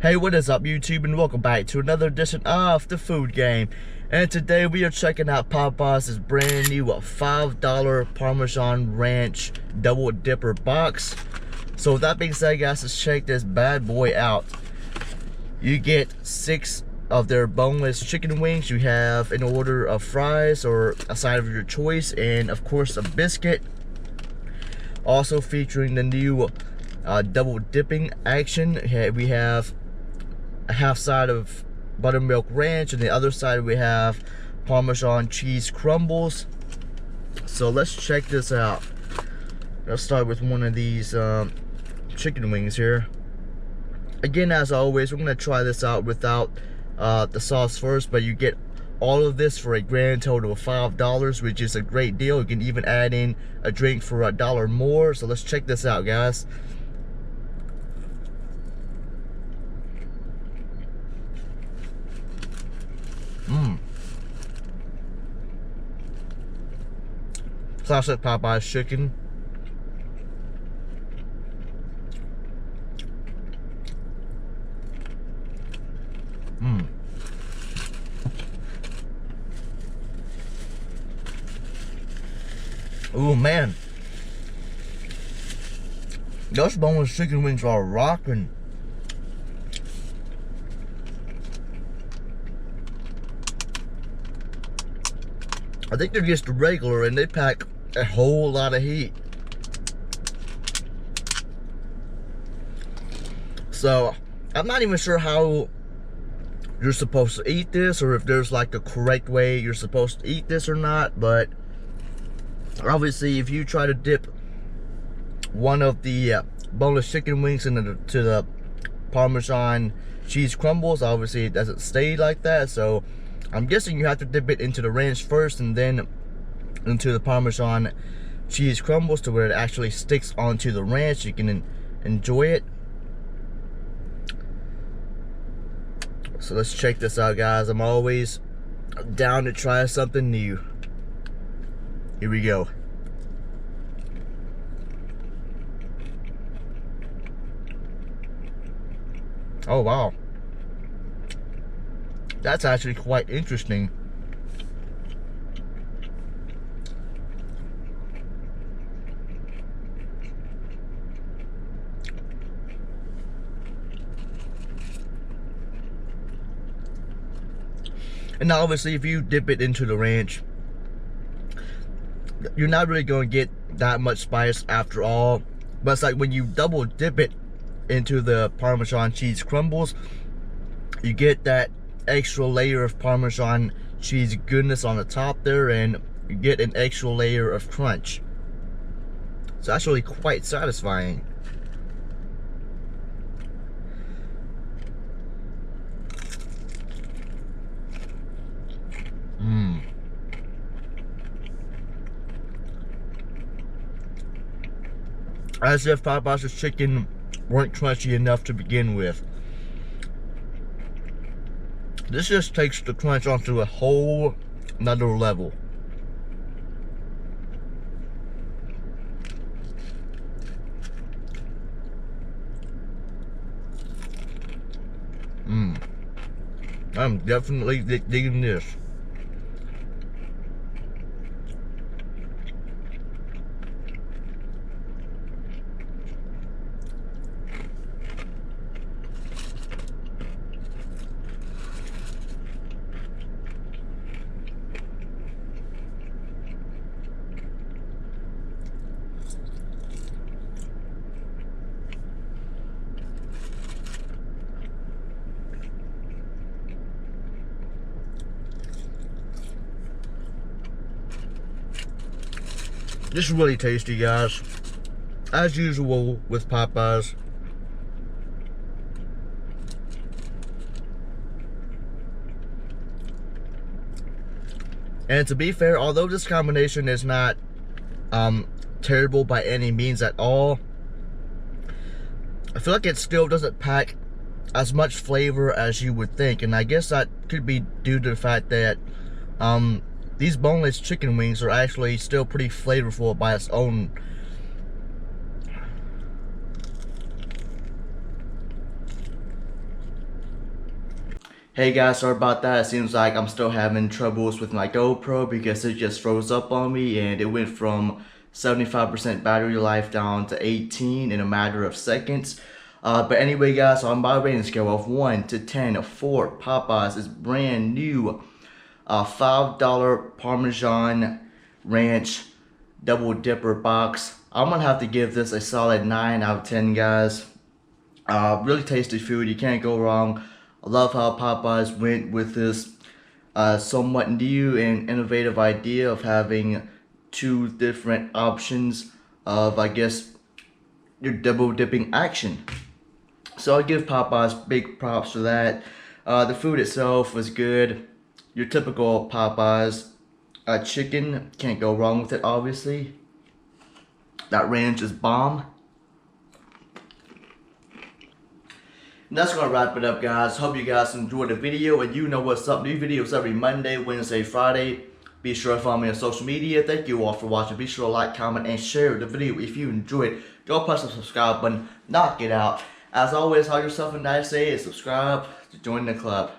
Hey, what is up YouTube, and welcome back to another edition of the Food Game. And today we are checking out Popeye's brand new $5 Parmesan Ranch Double Dipper box. So with that being said, guys, let's check this bad boy out. You get 6 of their boneless chicken wings. You have an order of fries or a side of your choice, and of course a biscuit. Also featuring the new double dipping action. We have a half side of buttermilk ranch, and the other side we have Parmesan cheese crumbles. So let's check this out. Let's start with one of these chicken wings here. Again, as always, we're gonna try this out without the sauce first, but you get all of this for a grand total of $5, which is a great deal. You can even add in a drink for $1 more. So let's check this out, guys. Classic Popeye's chicken. Oh man, those boneless chicken wings are rocking. I think they're just regular, and they pack a whole lot of heat. So I'm not even sure how you're supposed to eat this, or if there's like a correct way you're supposed to eat this or not, but obviously if you try to dip one of the boneless chicken wings into the Parmesan cheese crumbles, obviously it doesn't stay like that. So I'm guessing you have to dip it into the ranch first and then into the Parmesan cheese crumbles to where it actually sticks onto the ranch. You can enjoy it. So let's check this out, guys. I'm always down to try something new. Here we go. Oh wow, that's actually quite interesting. And obviously if you dip it into the ranch, you're not really going to get that much spice after all. But it's like when you double dip it into the Parmesan cheese crumbles, you get that extra layer of Parmesan cheese goodness on the top there, and you get an extra layer of crunch. So that's really quite satisfying. As if Popeye's chicken weren't crunchy enough to begin with. This just takes the crunch onto a whole another level. I'm definitely digging this. This is really tasty, guys. As usual with Popeyes. And to be fair, although this combination is not terrible by any means at all, I feel like it still doesn't pack as much flavor as you would think. And I guess that could be due to the fact that these boneless chicken wings are actually still pretty flavorful by its own. Hey guys, sorry about that. It seems like I'm still having troubles with my GoPro because it just froze up on me and it went from 75% battery life down to 18 in a matter of seconds. But anyway guys, on my rating scale of 1 to 10, 4 Popeyes is brand new $5 Parmesan Ranch Double Dipper box. I'm gonna have to give this a solid 9 out of 10 guys. Really tasty food, you can't go wrong. I love how Popeyes went with this somewhat new and innovative idea of having two different options of, I guess, your double dipping action. So I give Popeyes big props for that. The food itself was good. Your typical Popeyes chicken, can't go wrong with it obviously. That ranch is bomb. And that's gonna wrap it up guys. Hope you guys enjoyed the video and you know what's up. New videos every Monday, Wednesday, Friday. Be sure to follow me on social media. Thank you all for watching. Be sure to like, comment, and share the video if you enjoyed. Go press the subscribe button, knock it out. As always, have yourself a nice day and subscribe to join the club.